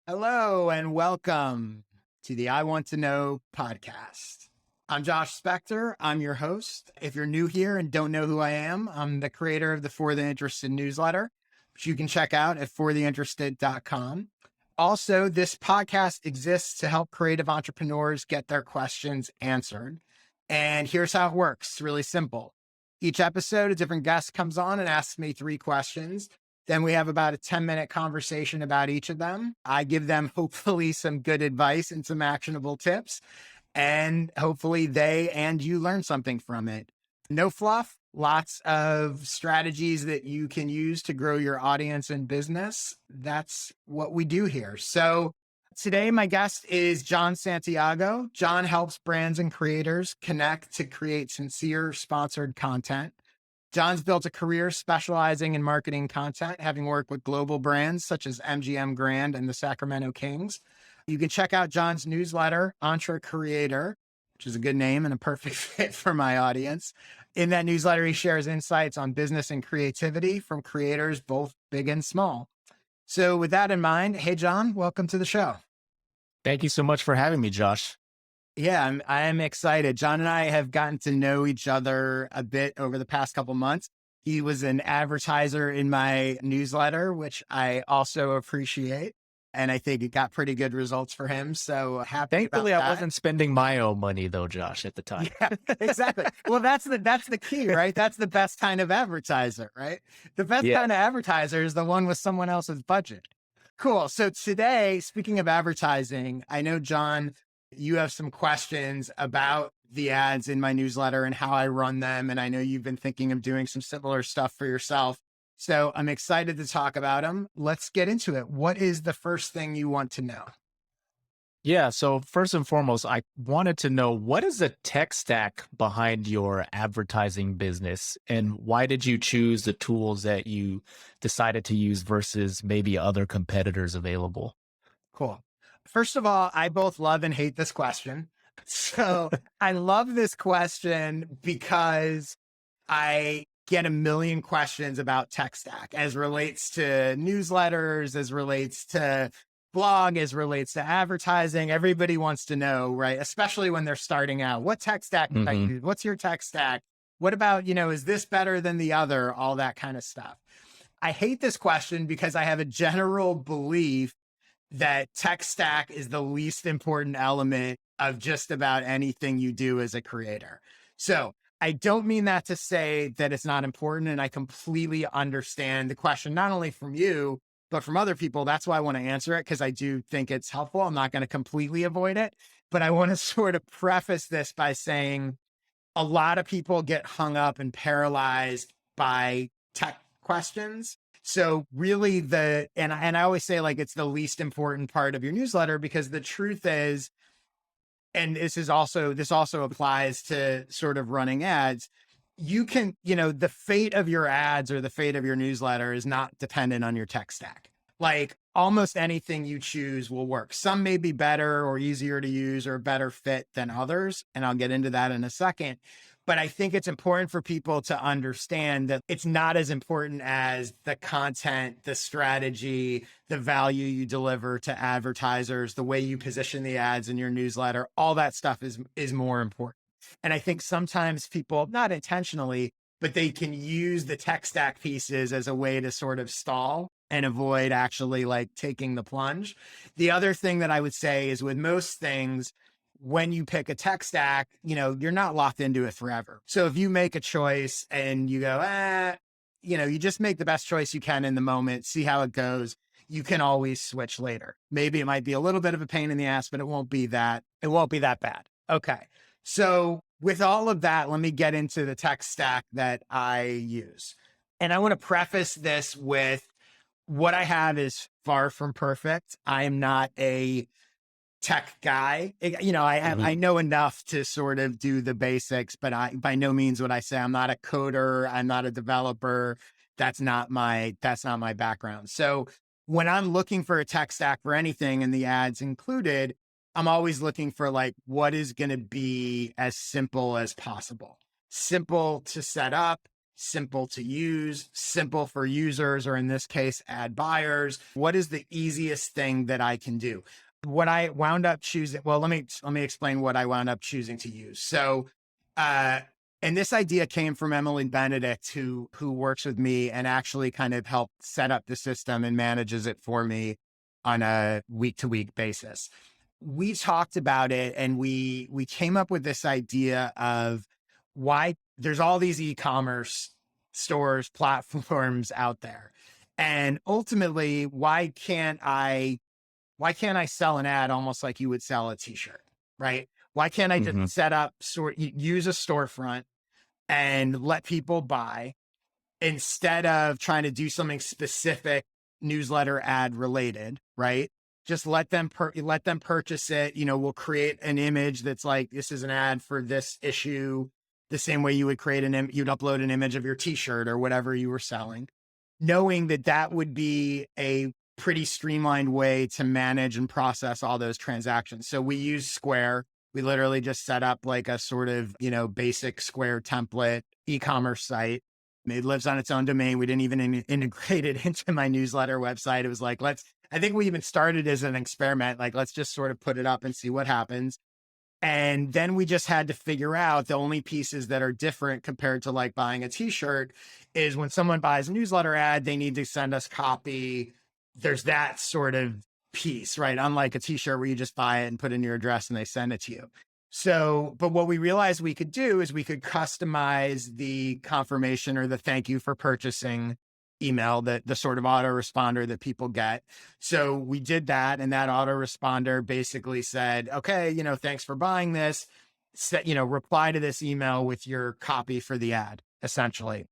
Hello and welcome to the I Want to Know podcast. I'm Josh Spector. I'm your host. If you're new here and don't know who I am, I'm the creator of the For the Interested newsletter, which you can check out at fortheinterested.com. Also, this podcast exists to help creative entrepreneurs get their questions answered. And here's how it works. It's really simple. Each episode, a different guest comes on and asks me 3 questions. Then we have about a 10-minute conversation about each of them. I give them hopefully some good advice and some actionable tips. And hopefully they and you learn something from it. No fluff, lots of strategies that you can use to grow your audience and business. That's what we do here. So today, my guest is Jon Santiago. Jon helps brands and creators connect to create sincere sponsored content. Jon's built a career specializing in marketing content, having worked with global brands such as MGM Grand and the Sacramento Kings. You can check out Jon's newsletter, Entre Creator, which is a good name and a perfect fit for my audience. In that newsletter, he shares insights on business and creativity from creators, both big and small. So with that in mind, hey, Jon, welcome to the show. Thank you so much for having me, Josh. Yeah, I'm excited. Jon and I have gotten to know each other a bit over the past couple months. He was an advertiser in my newsletter, which I also appreciate. And I think it got pretty good results for him. So happy Thankfully, about that. I wasn't spending my own money though, Josh, at the time. Yeah, exactly. Well, that's the key, right? That's the best kind of advertiser, right? The best kind of advertiser is the one with someone else's budget. Cool. So today, speaking of advertising, I know, Jon, you have some questions about the ads in my newsletter and how I run them. And I know you've been thinking of doing some similar stuff for yourself. So I'm excited to talk about them. Let's get into it. What is the first thing you want to know? Yeah. So first and foremost, I wanted to know, what is the tech stack behind your advertising business, and why did you choose the tools that you decided to use versus maybe other competitors available? Cool. First of all, I both love and hate this question. So I love this question because I get a million questions about tech stack as relates to newsletters, as relates to blog, as relates to advertising. Everybody wants to know, right? Especially when they're starting out. What tech stack do I use? What's your tech stack? What about, is this better than the other? All that kind of stuff. I hate this question because I have a general belief that tech stack is the least important element of just about anything you do as a creator. So I don't mean that to say that it's not important. And I completely understand the question, not only from you, but from other people. That's why I want to answer it, because I do think it's helpful. I'm not going to completely avoid it, but I want to sort of preface this by saying a lot of people get hung up and paralyzed by tech questions. So really and I always say, like, it's the least important part of your newsletter, because the truth is, and this also applies to sort of running ads. You can, the fate of your ads or the fate of your newsletter is not dependent on your tech stack. Like, almost anything you choose will work. Some may be better or easier to use or a better fit than others. And I'll get into that in a second. But I think it's important for people to understand that it's not as important as the content, the strategy, the value you deliver to advertisers, the way you position the ads in your newsletter. All that stuff is more important. And I think sometimes people, not intentionally, but they can use the tech stack pieces as a way to sort of stall and avoid actually like taking the plunge. The other thing that I would say is, with most things, when you pick a tech stack, you're not locked into it forever. So if you make a choice and you go, you just make the best choice you can in the moment, see how it goes. You can always switch later. Maybe it might be a little bit of a pain in the ass, but it won't be that bad. Okay. So with all of that, let me get into the tech stack that I use. And I want to preface this with, what I have is far from perfect. I am not a tech guy. I know enough to sort of do the basics, but by no means would I say I'm not a coder. I'm not a developer. That's not my background. So when I'm looking for a tech stack for anything, and the ads included, I'm always looking for, like, what is going to be as simple as possible. Simple to set up, simple to use, simple for users, or in this case, ad buyers? What is the easiest thing that I can do? What I wound up choosing, well, let me explain what I wound up choosing to use. So, uh, and this idea came from Emily Benedict, who works with me and actually kind of helped set up the system and manages it for me on a week to week basis. We talked about it and we came up with this idea of why there's all these e-commerce stores, platforms out there. And ultimately, why can't I sell an ad almost like you would sell a t-shirt, right? Why can't I just Hmm. set up use a storefront and let people buy instead of trying to do something specific newsletter ad related, right? Just let them purchase it. We'll create an image that's like, this is an ad for this issue, the same way you would you'd upload an image of your t-shirt or whatever you were selling, knowing that that would be a pretty streamlined way to manage and process all those transactions. So we use Square. We literally just set up like a sort of, basic Square template e-commerce site. It lives on its own domain. We didn't even integrate it into my newsletter website. It was like, I think we even started as an experiment. Like, let's just sort of put it up and see what happens. And then we just had to figure out the only pieces that are different compared to like buying a t-shirt is when someone buys a newsletter ad, they need to send us copy. There's that sort of piece, right? Unlike a t-shirt where you just buy it and put in your address and they send it to you. So, but what we realized we could do is we could customize the confirmation or the thank you for purchasing email, that the sort of autoresponder that people get. So we did that, and that autoresponder basically said, okay, thanks for buying this. Reply to this email with your copy for the ad, essentially.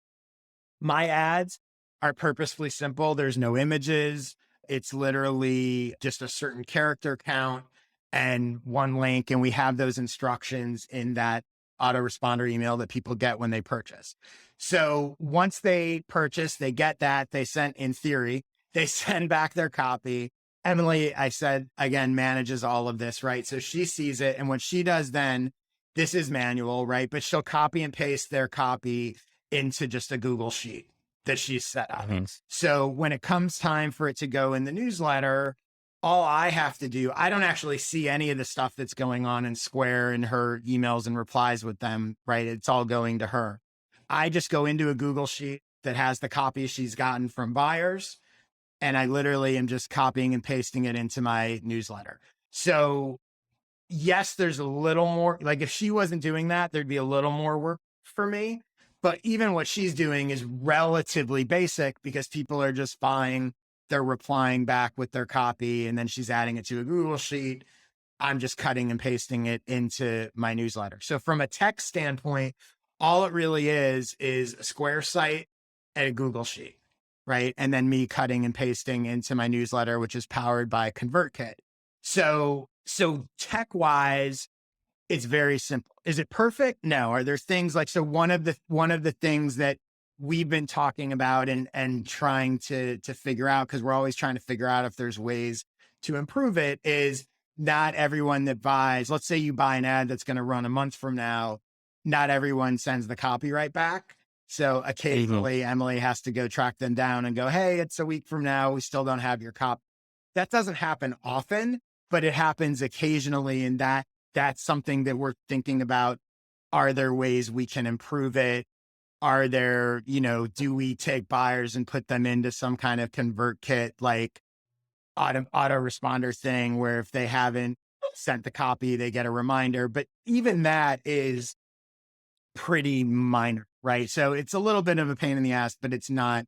My ads are purposefully simple. There's no images. It's literally just a certain character count and one link. And we have those instructions in that autoresponder email that people get when they purchase. So once they purchase, they get that. In theory, they send back their copy. Emily, I said, again, manages all of this, right? So she sees it. And what she does then, this is manual, right? But she'll copy and paste their copy into just a Google sheet that she's set up. Hmm. So when it comes time for it to go in the newsletter, all I have to do, I don't actually see any of the stuff that's going on in Square and her emails and replies with them, right? It's all going to her. I just go into a Google sheet that has the copy she's gotten from buyers, and I literally am just copying and pasting it into my newsletter. So yes, there's a little more, like if she wasn't doing that, there'd be a little more work for me. But even what she's doing is relatively basic because people are just buying, they're replying back with their copy, and then she's adding it to a Google sheet. I'm just cutting and pasting it into my newsletter. So from a tech standpoint, all it really is a Square site and a Google sheet, right? And then me cutting and pasting into my newsletter, which is powered by ConvertKit. So tech-wise, it's very simple. Is it perfect? No. Are there things like, so one of the things that we've been talking about and trying to figure out, because we're always trying to figure out if there's ways to improve it, is not everyone that buys, let's say you buy an ad that's going to run a month from now, not everyone sends the copyright back. So occasionally Emily has to go track them down and go, hey, it's a week from now. We still don't have your copy. That doesn't happen often, but it happens occasionally. And that's something that we're thinking about. Are there ways we can improve it? Are there, do we take buyers and put them into some kind of ConvertKit, like autoresponder thing where if they haven't sent the copy, they get a reminder? But even that is pretty minor, right? So it's a little bit of a pain in the ass, but it's not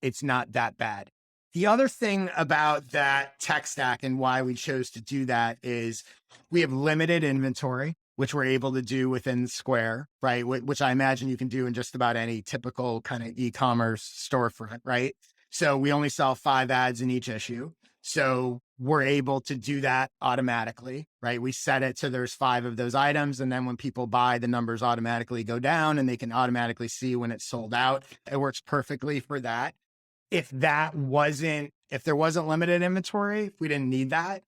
that bad. The other thing about that tech stack and why we chose to do that is we have limited inventory, which we're able to do within Square, right? Which I imagine you can do in just about any typical kind of e-commerce storefront, right? So we only sell 5 ads in each issue. So we're able to do that automatically, right? We set it to there's 5 of those items. And then when people buy, the numbers automatically go down and they can automatically see when it's sold out. It works perfectly for that. If there wasn't limited inventory, if we didn't need that,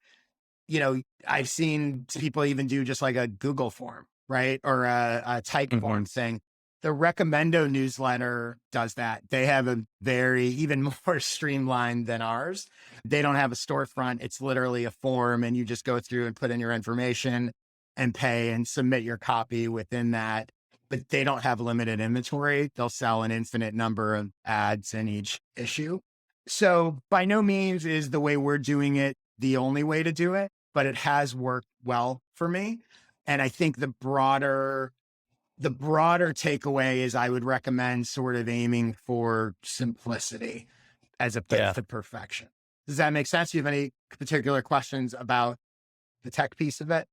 I've seen people even do just like a Google form, right? Or a type form thing. The Recommendo newsletter does that. They have a even more streamlined than ours. They don't have a storefront. It's literally a form, and you just go through and put in your information and pay and submit your copy within that. But they don't have limited inventory. They'll sell an infinite number of ads in each issue. So by no means is the way we're doing it the only way to do it, but it has worked well for me. And I think the broader takeaway is I would recommend sort of aiming for simplicity as opposed to perfection. Does that make sense? Do you have any particular questions about the tech piece of it?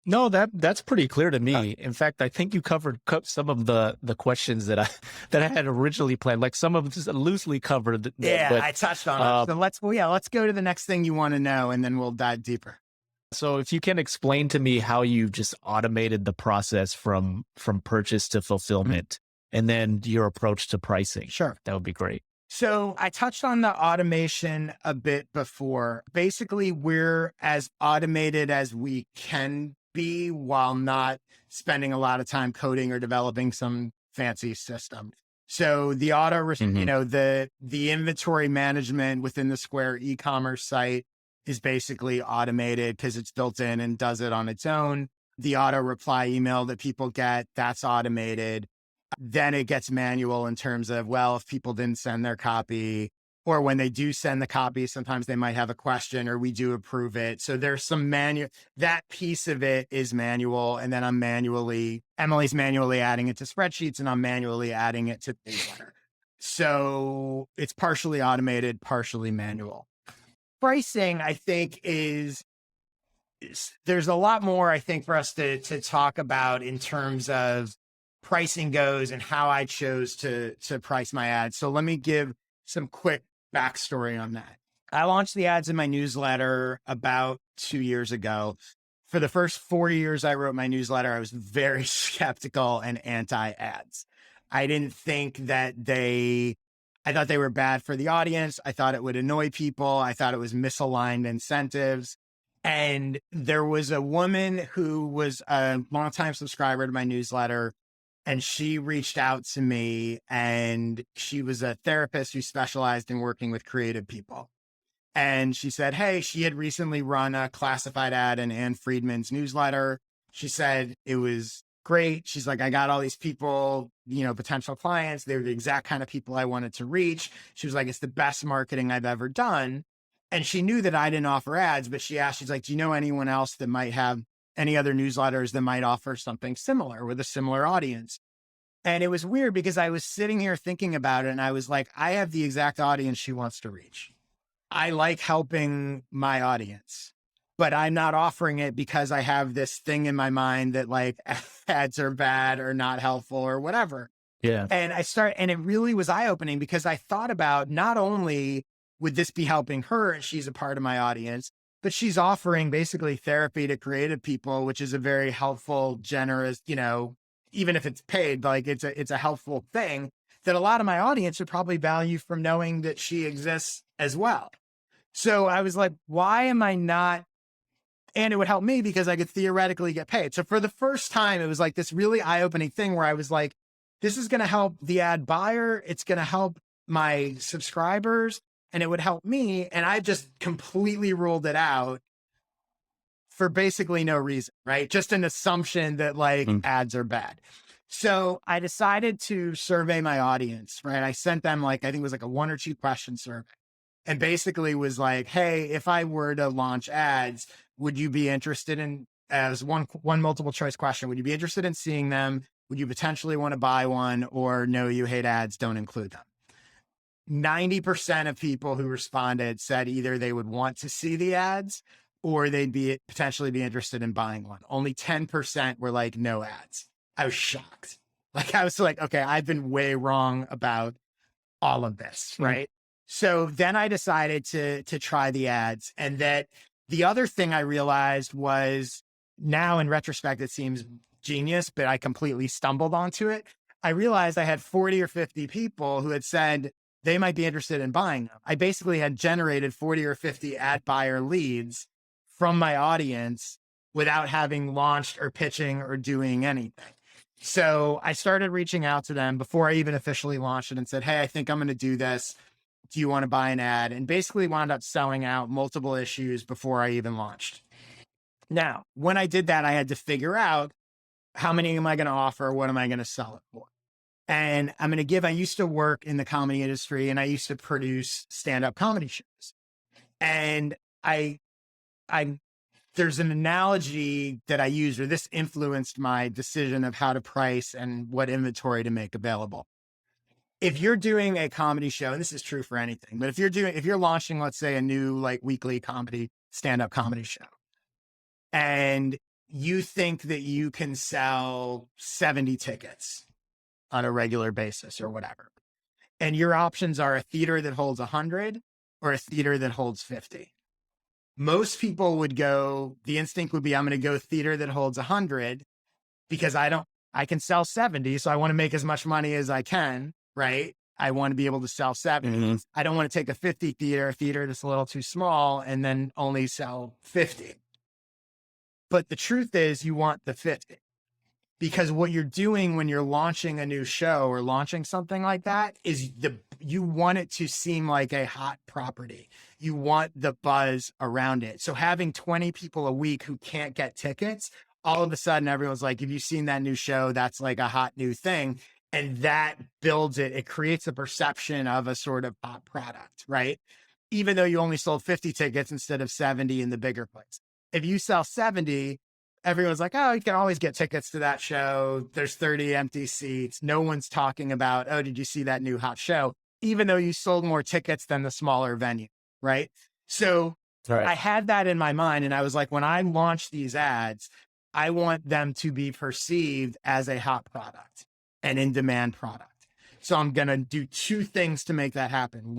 No, that's pretty clear to me. In fact, I think you covered some of the questions that I had originally planned. Like some of them just loosely covered. Yeah, but, I touched on it. So let's go to the next thing you want to know, and then we'll dive deeper. So if you can explain to me how you just automated the process from purchase to fulfillment, and then your approach to pricing. Sure. That would be great. So I touched on the automation a bit before. Basically, we're as automated as we can be while not spending a lot of time coding or developing some fancy system. So the the inventory management within the Square e-commerce site is basically automated because it's built in and does it on its own. The auto reply email that people get, that's automated. Then it gets manual in terms of, well, if people didn't send their copy, or when they do send the copy, sometimes they might have a question or we do approve it. So there's some that piece of it is manual. And then Emily's manually adding it to spreadsheets and I'm manually adding it to newsletter. So it's partially automated, partially manual. Pricing, I think, there's a lot more, I think, for us to talk about in terms of pricing goes and how I chose to price my ads. So let me give some quick backstory on that. I launched the ads in my newsletter about 2 years ago. For the first 4 years I wrote my newsletter, I was very skeptical and anti-ads. I didn't think that I thought they were bad for the audience. I thought it would annoy people. I thought it was misaligned incentives. And there was a woman who was a longtime subscriber to my newsletter, and she reached out to me, and she was a therapist who specialized in working with creative people. And she said, hey, she had recently run a classified ad in Ann Friedman's newsletter. She said it was great. She's like, I got all these people, potential clients. They were the exact kind of people I wanted to reach. She was like, it's the best marketing I've ever done. And she knew that I didn't offer ads, but she asked, she's like, do you know anyone else that might have any other newsletters that might offer something similar with a similar audience? And it was weird because I was sitting here thinking about it and I was like, I have the exact audience she wants to reach. I like helping my audience, but I'm not offering it because I have this thing in my mind that like ads are bad or not helpful or whatever. Yeah. And and it really was eye-opening because I thought about not only would this be helping her and she's a part of my audience, but she's offering basically therapy to creative people, which is a very helpful, generous, even if it's paid, like it's a helpful thing that a lot of my audience would probably value from knowing that she exists as well. So I was like, why am I not? And it would help me because I could theoretically get paid. So for the first time, it was like this really eye-opening thing where I was like, this is going to help the ad buyer. It's going to help my subscribers and it would help me. And I just completely ruled it out for basically no reason, right? Just an assumption that like ads are bad. So I decided to survey my audience, right? I sent them I think it was like a 1 or 2 question survey. And basically was like, hey, if I were to launch ads, would you be interested in, as one multiple choice question, would you be interested in seeing them? Would you potentially want to buy one? Or no, you hate ads, don't include them. 90% of people who responded said either they would want to see the ads or they'd potentially be interested in buying one. Only 10% were like, no ads. I was shocked. I was like, okay, I've been way wrong about all of this, right? So then I decided to try the ads. And that the other thing I realized was, now in retrospect, it seems genius, but I completely stumbled onto it. I realized I had 40 or 50 people who had said they might be interested in buying them. I basically had generated 40 or 50 ad buyer leads from my audience without having launched or pitching or doing anything. So I started reaching out to them before I even officially launched it and said, hey, I think I'm going to do this. Do you want to buy an ad? And basically wound up selling out multiple issues before I even launched. Now, when I did that, I had to figure out how many am I going to offer? What am I going to sell it for? And I used to work in the comedy industry and I used to produce stand-up comedy shows. And I there's an analogy that I use, or this influenced my decision of how to price and what inventory to make available. If you're doing a comedy show, and this is true for anything, but if you're launching, let's say, a new like weekly stand-up comedy show, and you think that you can sell 70 tickets on a regular basis or whatever, and your options are a theater that holds 100 or a theater that holds 50. Most people would go, the instinct would be, I'm going to go theater that holds 100 because I can sell 70. So I want to make as much money as I can, right? I want to be able to sell 70. Mhm. I don't want to take a 50 theater that's a little too small and then only sell 50. But the truth is you want the 50. Because what you're doing when you're launching a new show or launching something like that is you want it to seem like a hot property. You want the buzz around it. So having 20 people a week who can't get tickets, all of a sudden everyone's like, have you seen that new show? That's like a hot new thing. And that builds it. It creates a perception of a sort of hot product, right? Even though you only sold 50 tickets instead of 70 in the bigger place. If you sell 70, everyone's like, oh, you can always get tickets to that show. There's 30 empty seats. No one's talking about, oh, did you see that new hot show? Even though you sold more tickets than the smaller venue, right? So Right. I had that in my mind. And I was like, when I launch these ads, I want them to be perceived as a hot product, an in-demand product. So I'm going to do two things to make that happen.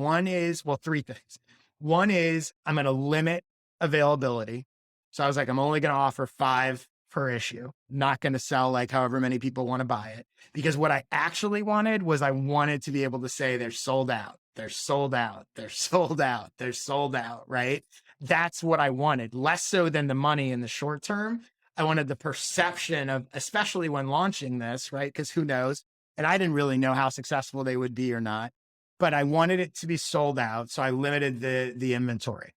Three things. One is I'm going to limit availability. So I was like, I'm only going to offer 5 per issue, not going to sell like however many people want to buy it. Because what I actually wanted was I wanted to be able to say they're sold out, they're sold out, they're sold out, they're sold out, right? That's what I wanted, less so than the money in the short term. I wanted the perception of, especially when launching this, right? Because who knows? And I didn't really know how successful they would be or not, but I wanted it to be sold out. So I limited the inventory.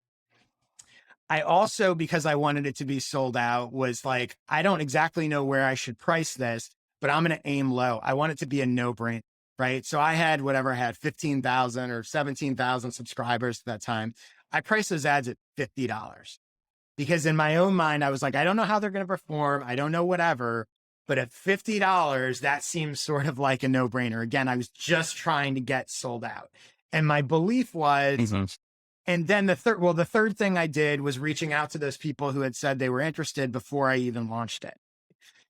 I also, because I wanted it to be sold out, was like, I don't exactly know where I should price this, but I'm going to aim low. I want it to be a no-brainer, right? So I had 15,000 or 17,000 subscribers at that time. I priced those ads at $50 because in my own mind, I was like, I don't know how they're going to perform. I don't know whatever, but at $50, that seems sort of like a no-brainer. Again, I was just trying to get sold out. And my belief was, Mhm. and then the third thing I did was reaching out to those people who had said they were interested before I even launched it.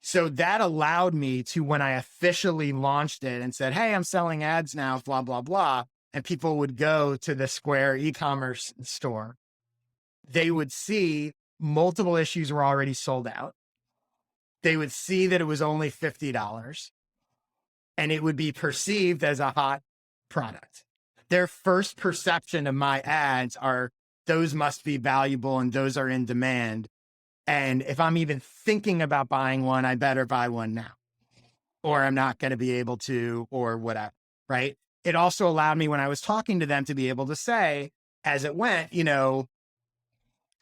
So that allowed me to, when I officially launched it and said, hey, I'm selling ads now, blah, blah, blah. And people would go to the Square e-commerce store. They would see multiple issues were already sold out. They would see that it was only $50 and it would be perceived as a hot product. Their first perception of my ads are those must be valuable and those are in demand. And if I'm even thinking about buying one, I better buy one now, or I'm not going to be able to, or whatever. Right. It also allowed me when I was talking to them to be able to say, as it went,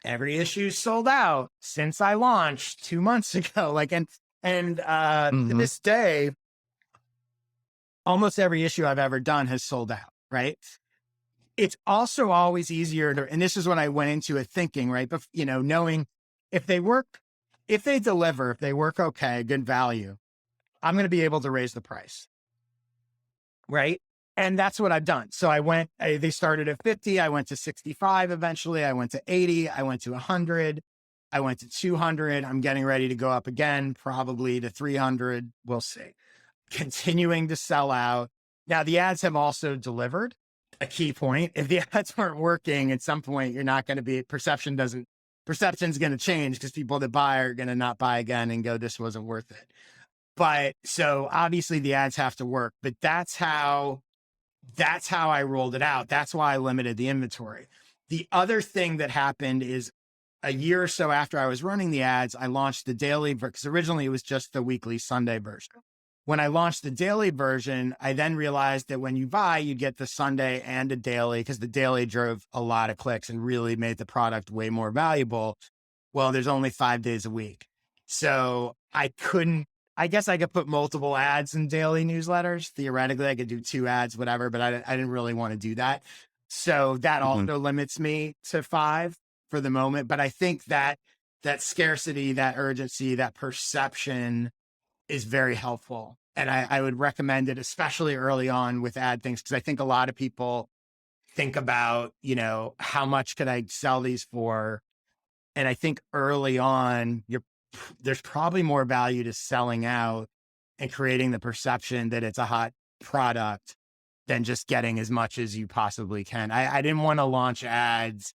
every issue sold out since I launched 2 months ago. To Mhm. this day, almost every issue I've ever done has sold out. Right. It's also always easier to, and this is when I went into it thinking, right? But, knowing if they deliver, if they work okay, good value, I'm going to be able to raise the price. Right. And that's what I've done. So they started at 50. I went to 65 eventually. I went to 80. I went to 100. I went to 200. I'm getting ready to go up again, probably to 300. We'll see. Continuing to sell out. Now, the ads have also delivered. A key point. If the ads weren't working at some point, you're not going to be, perception's going to change because people that buy are going to not buy again and go, this wasn't worth it. But so obviously the ads have to work, but that's how I rolled it out. That's why I limited the inventory. The other thing that happened is a year or so after I was running the ads, I launched the daily, because originally it was just the weekly Sunday version. when I launched the daily version, I then realized that when you buy, you get the Sunday and a daily, because the daily drove a lot of clicks and really made the product way more valuable. Well, there's only 5 days a week. So I guess I could put multiple ads in daily newsletters. Theoretically, I could do 2 ads, whatever, but I didn't really want to do that. So that also limits me to 5 for the moment. But I think that scarcity, that urgency, that perception is very helpful. And I would recommend it, especially early on with ad things, because I think a lot of people think about, how much could I sell these for? And I think early on, there's probably more value to selling out and creating the perception that it's a hot product than just getting as much as you possibly can. I didn't want to launch ads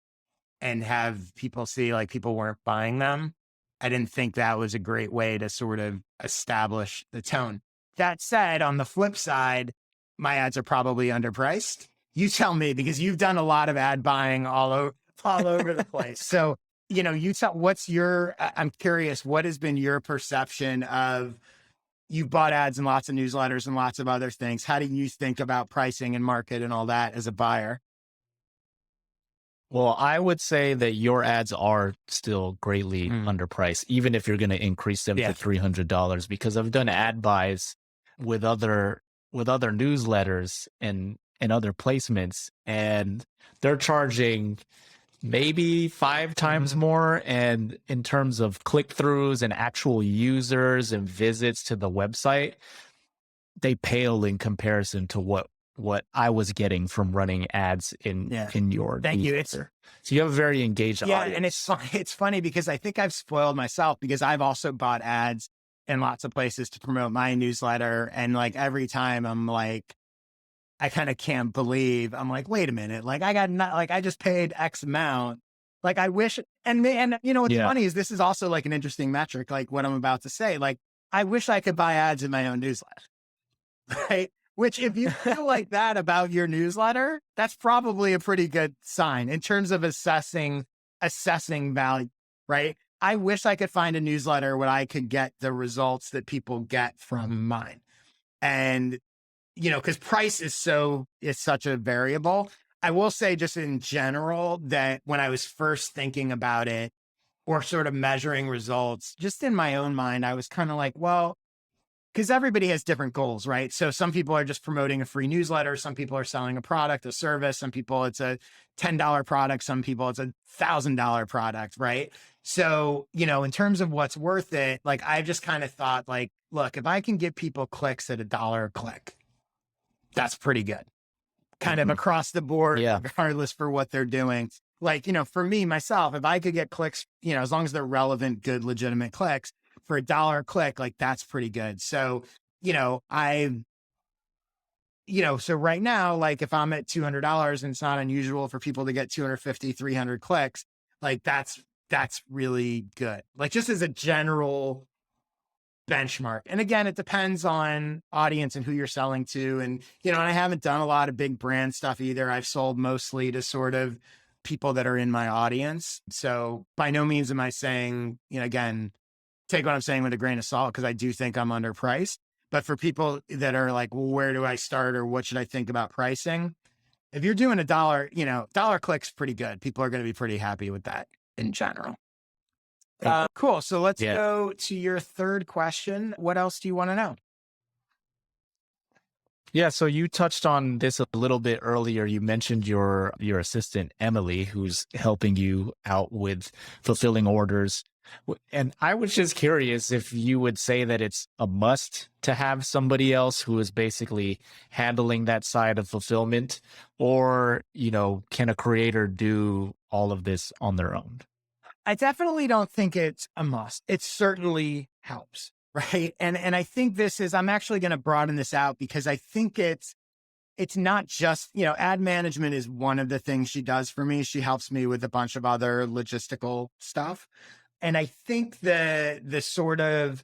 and have people see like people weren't buying them. I didn't think that was a great way to sort of establish the tone. That said, on the flip side, my ads are probably underpriced. You tell me, because you've done a lot of ad buying all over the place. So, you tell, I'm curious, what has been your perception of, you bought ads in lots of newsletters and lots of other things. How do you think about pricing and market and all that as a buyer? Well, I would say that your ads are still greatly underpriced, even if you're going to increase them to $300, because I've done ad buys with other newsletters and other placements, and they're charging maybe 5 times more. And in terms of click-throughs and actual users and visits to the website, they pale in comparison to what I was getting from running ads in your Thank you. So you have a very engaged audience. And it's funny because I think I've spoiled myself, because I've also bought ads in lots of places to promote my newsletter. And like every time I'm like, I kind of can't believe, I'm like, wait a minute, like I just paid X amount. Like I wish, and what's funny is this is also like an interesting metric, like what I'm about to say. Like I wish I could buy ads in my own newsletter, right? Which, if you feel like that about your newsletter, that's probably a pretty good sign in terms of assessing value, right? I wish I could find a newsletter where I could get the results that people get from mine. And, because price is such a variable. I will say just in general that when I was first thinking about it or sort of measuring results, just in my own mind, I was kind of like, well, because everybody has different goals, right? So some people are just promoting a free newsletter. Some people are selling a product, a service. Some people it's a $10 product. Some people it's $1,000 product, right? So, in terms of what's worth it, like I've just kind of thought like, look, if I can get people clicks at $1 a click, that's pretty good. Kind of across the board, regardless for what they're doing. Like, for me, myself, if I could get clicks, as long as they're relevant, good, legitimate clicks, for $1 a click, like that's pretty good. So, so right now, like if I'm at $200 and it's not unusual for people to get 250, 300 clicks, like that's really good. Like just as a general benchmark. And again, it depends on audience and who you're selling to. And, and I haven't done a lot of big brand stuff either. I've sold mostly to sort of people that are in my audience. So by no means am I saying, again, take what I'm saying with a grain of salt, because I do think I'm underpriced. But for people that are like, well, where do I start, or what should I think about pricing? If you're doing $1, click's pretty good. People are going to be pretty happy with that in general. Cool. So let's go to your third question. What else do you want to know? Yeah, so you touched on this a little bit earlier. You mentioned your assistant, Emily, who's helping you out with fulfilling orders. And I was just curious if you would say that it's a must to have somebody else who is basically handling that side of fulfillment, or, can a creator do all of this on their own? I definitely don't think it's a must. It certainly helps, right? And I think I'm actually going to broaden this out, because I think it's not just, ad management is one of the things she does for me. She helps me with a bunch of other logistical stuff. And I think the sort of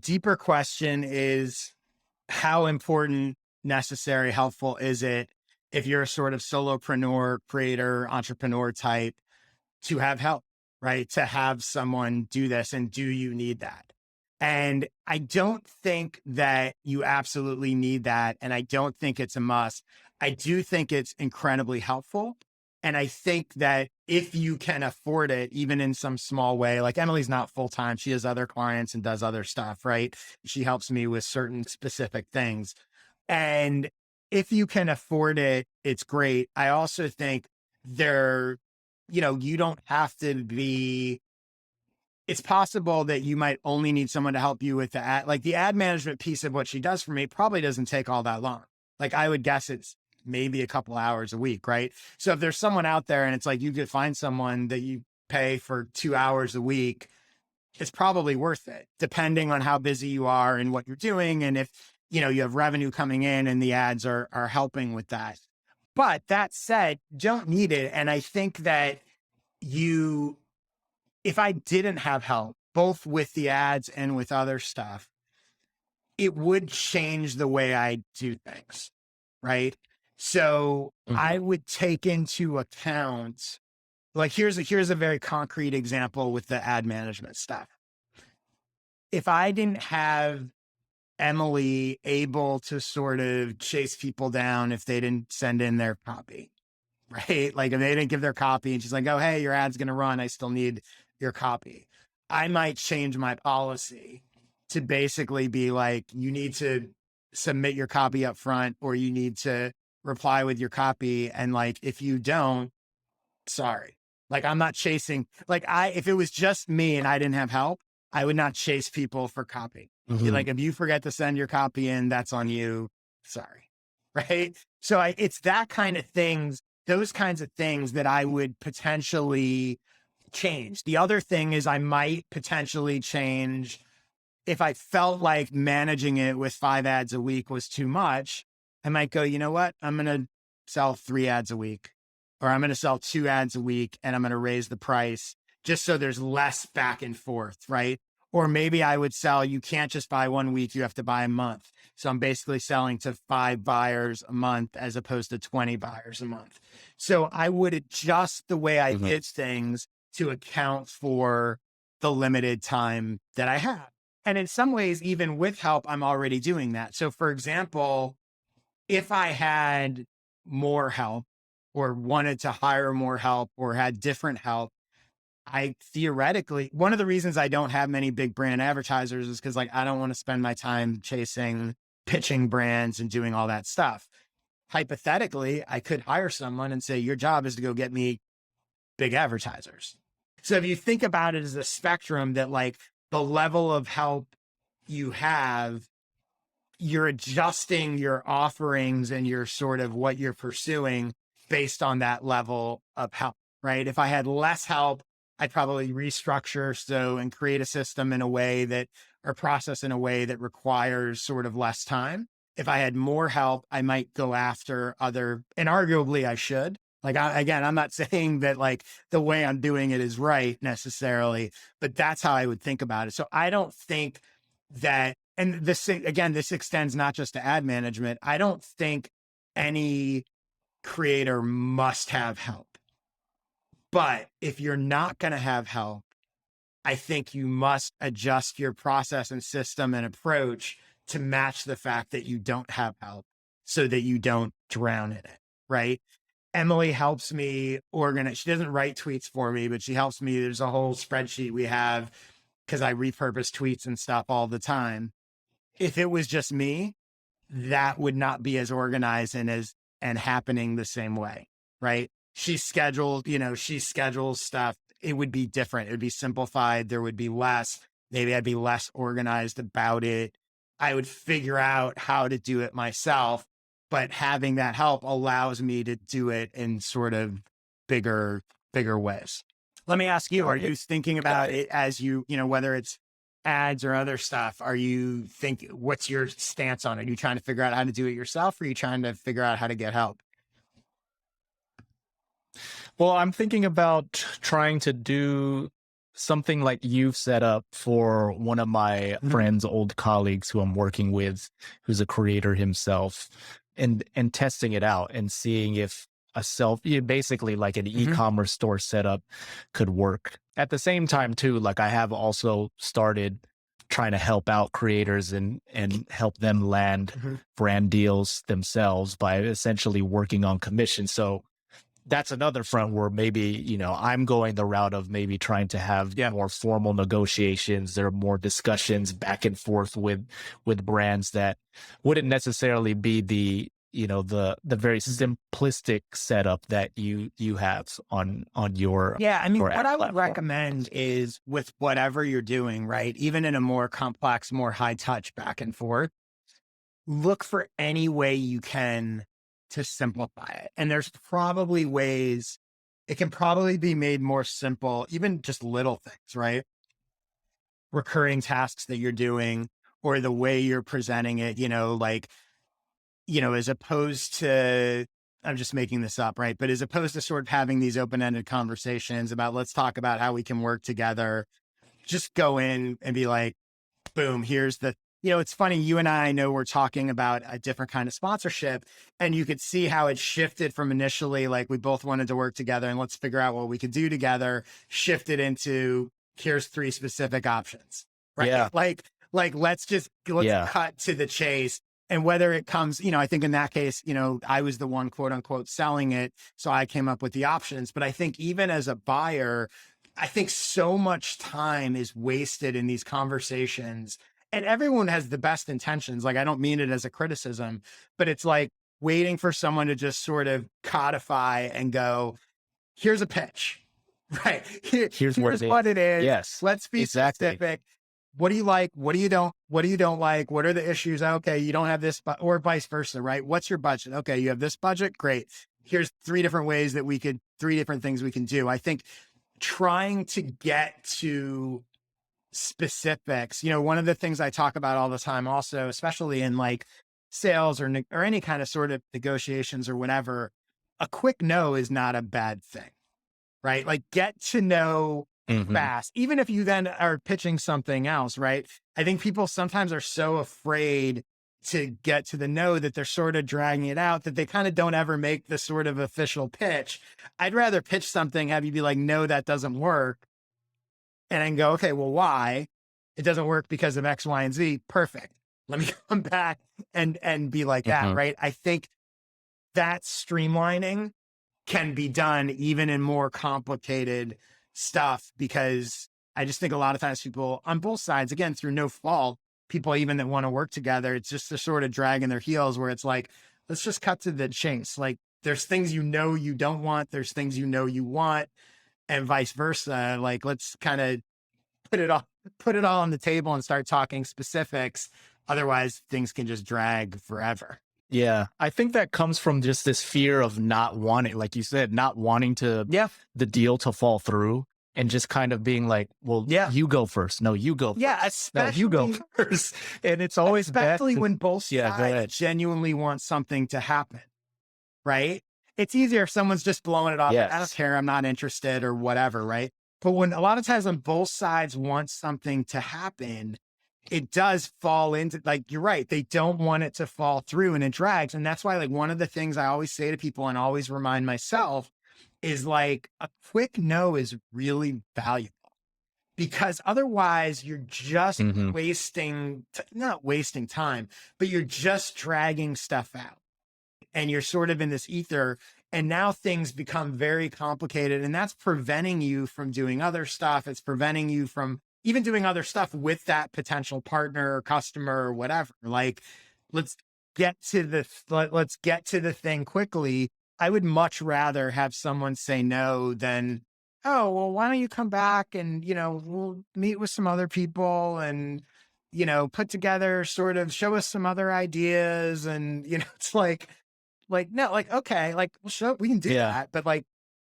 deeper question is, how important, necessary, helpful is it if you're a sort of solopreneur, creator, entrepreneur type, to have help, right? To have someone do this, and do you need that? And I don't think that you absolutely need that. And I don't think it's a must. I do think it's incredibly helpful. And I think that if you can afford it, even in some small way, like Emily's not full time, she has other clients and does other stuff, right? She helps me with certain specific things. And if you can afford it, it's great. I also think there, you don't have to be, it's possible that you might only need someone to help you with the ad, like the ad management piece of what she does for me probably doesn't take all that long. Like I would guess it's maybe a couple hours a week, right? So if there's someone out there and it's like you could find someone that you pay for 2 hours a week, it's probably worth it, depending on how busy you are and what you're doing. And if, you have revenue coming in and the ads are helping with that. But that said, don't need it. And I think that if I didn't have help, both with the ads and with other stuff, it would change the way I do things, right? So I would take into account, like here's a very concrete example with the ad management stuff. If I didn't have Emily able to sort of chase people down if they didn't send in their copy, right? Like if they didn't give their copy and she's like, oh, hey, your ad's going to run. I still need your copy. I might change my policy to basically be like, you need to submit your copy up front or you need to reply with your copy. And like, if you don't, sorry. Like I'm not chasing, if it was just me and I didn't have help, I would not chase people for copy. Like if you forget to send your copy in, that's on you. Sorry. Right. So it's that kind of things, those kinds of things that I would potentially change. The other thing is I might potentially change if I felt like managing it with 5 ads a week was too much. I might go, you know what? I'm going to sell 3 ads a week, or I'm going to sell 2 ads a week and I'm going to raise the price just so there's less back and forth, right? Or maybe I would sell, you can't just buy 1 week, you have to buy a month. So I'm basically selling to 5 buyers a month as opposed to 20 buyers a month. So I would adjust the way I did things to account for the limited time that I have. And in some ways, even with help, I'm already doing that. So for example, if I had more help or wanted to hire more help or had different help, I theoretically, one of the reasons I don't have many big brand advertisers is because like, I don't want to spend my time chasing, pitching brands and doing all that stuff. Hypothetically, I could hire someone and say, your job is to go get me big advertisers. So if you think about it as a spectrum that like the level of help you have, you're adjusting your offerings and your sort of what you're pursuing based on that level of help, right? If I had less help, I'd probably restructure and create a system in a way that, or process in a way that requires sort of less time. If I had more help, I might go after other, and arguably I should. Like, again, I'm not saying that like the way I'm doing it is right necessarily, but that's how I would think about it. So I don't think that, and this, again, this extends not just to ad management. I don't think any creator must have help. But if you're not going to have help, I think you must adjust your process and system and approach to match the fact that you don't have help so that you don't drown in it, right? Emily helps me organize. She doesn't write tweets for me, but she helps me. There's a whole spreadsheet we have because I repurpose tweets and stuff all the time. If it was just me, that would not be as organized and happening the same way, right? She schedules stuff. It would be different. It would be simplified. There would be less. Maybe I'd be less organized about it. I would figure out how to do it myself, but having that help allows me to do it in sort of bigger ways. Let me ask you, are you thinking about it as whether it's ads or other stuff, what's your stance on it? Are you trying to figure out how to do it yourself or are you trying to figure out how to get help? Well, I'm thinking about trying to do something like you've set up for one of my friends, old colleagues who I'm working with, who's a creator himself, and testing it out and seeing if basically like an e-commerce store setup could work. At the same time too, like I have also started trying to help out creators and help them land brand deals themselves by essentially working on commission. So that's another front where maybe, you know, I'm going the route of maybe trying to have more formal negotiations. There are more discussions back and forth with brands that wouldn't necessarily be the, you know, the very simplistic setup that you have on your I mean, your what ad I would platform. recommend is with whatever you're doing, right? Even in a more complex, more high touch back and forth, look for any way you can to simplify it. And there's probably ways it can probably be made more simple, even just little things, right? Recurring tasks that you're doing or the way you're presenting it, you know, like, you know, as opposed to, I'm just making this up, right? But as opposed to sort of having these open-ended conversations about, let's talk about how we can work together, just go in and be like, boom, here's the, you know, it's funny. You and I know we're talking about a different kind of sponsorship, and you could see how it shifted from initially, like we both wanted to work together and let's figure out what we could do together, shifted into here's 3 specific options, right? Yeah. Like let's cut to the chase. And whether it comes, you know, I think in that case, you know, I was the one quote unquote selling it. So I came up with the options. But I think even as a buyer, I think so much time is wasted in these conversations, and everyone has the best intentions. Like, I don't mean it as a criticism, but it's like waiting for someone to just sort of codify and go, here's a pitch, right? Here's what it is. Yes, Let's be specific. What do you like? What do you don't? What do you don't like? What are the issues? Okay, you don't have this, or vice versa, right? What's your budget? Okay, you have this budget. Great. Here's 3 different things we can do. I think trying to get to specifics, you know, one of the things I talk about all the time also, especially in like sales or any kind of sort of negotiations or whatever, a quick no is not a bad thing, right? Like, get to know fast, even if you then are pitching something else, right? I think people sometimes are so afraid to get to the no that they're sort of dragging it out, that they kind of don't ever make the sort of official pitch. I'd rather pitch something, have you be like, no, that doesn't work. And then go, okay, well, why? It doesn't work because of X, Y, and Z. Perfect. Let me come back and be like that, right? I think that streamlining can be done even in more complicated stuff, because I just think a lot of times people on both sides, again, through no fault, people even that want to work together, it's just they're sort of dragging their heels, where it's like, let's just cut to the chase. Like, there's things you know you don't want, there's things you know you want, and vice versa. Like, let's kind of put it all on the table and start talking specifics. Otherwise, things can just drag forever. Yeah, I think that comes from just this fear of not wanting, like you said, not wanting to the deal to fall through, and just kind of being like, well, you go first. No, you go first. Yeah, especially, no, you go first. And it's always especially when both sides genuinely want something to happen, right? It's easier if someone's just blowing it off. Yes. I don't care, I'm not interested or whatever, right? But when a lot of times when both sides want something to happen, it does fall into, like, you're right, they don't want it to fall through and it drags. And that's why, like, one of the things I always say to people and always remind myself is like, a quick no is really valuable, because otherwise you're just not wasting time, but you're just dragging stuff out and you're sort of in this ether. And now things become very complicated, and that's preventing you from doing other stuff. It's preventing you from even doing other stuff with that potential partner or customer or whatever. Like, let's get to the thing quickly. I would much rather have someone say no than, oh, well, why don't you come back and, you know, we'll meet with some other people and, you know, put together, sort of show us some other ideas. And, you know, it's like, no, like, okay, like, we can do that. But like,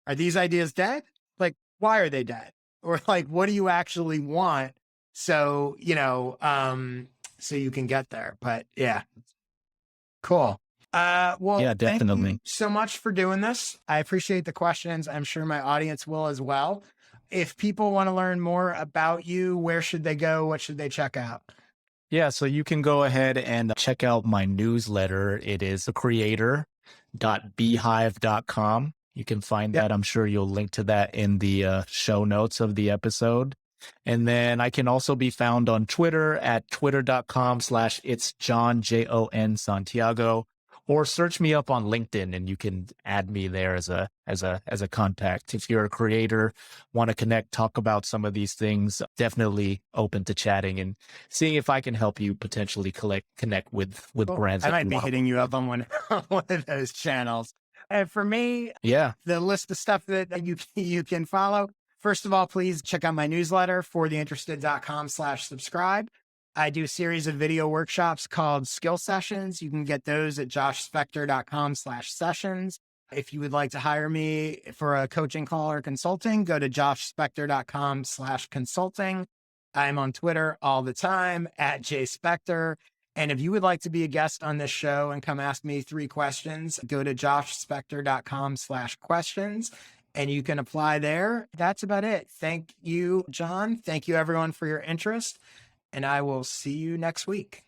are these ideas dead? Like, why are they dead? Or like, what do you actually want? So, you know, so you can get there. But yeah, cool. Well, yeah, definitely. Thank you so much for doing this. I appreciate the questions. I'm sure my audience will as well. If people want to learn more about you, where should they go? What should they check out? Yeah, so you can go ahead and check out my newsletter. It is thecreator.beehive.com. You can find that. I'm sure you'll link to that in the show notes of the episode. And then I can also be found on Twitter at twitter.com/it's Jon, Jon Santiago, or search me up on LinkedIn and you can add me there as a contact. If you're a creator, want to connect, talk about some of these things, definitely open to chatting and seeing if I can help you potentially connect with Cool. brands. I that might you be want. hitting you up on one of those channels. And for me, Yeah. the list of stuff that you can follow. First of all, please check out my newsletter, fortheinterested.com/subscribe. I do a series of video workshops called skill sessions. You can get those at joshspector.com/sessions. If you would like to hire me for a coaching call or consulting, go to joshspector.com/consulting. I'm on Twitter all the time at jspector. And if you would like to be a guest on this show and come ask me 3 questions, go to joshspector.com/questions and you can apply there. That's about it. Thank you, Jon. Thank you, everyone, for your interest. And I will see you next week.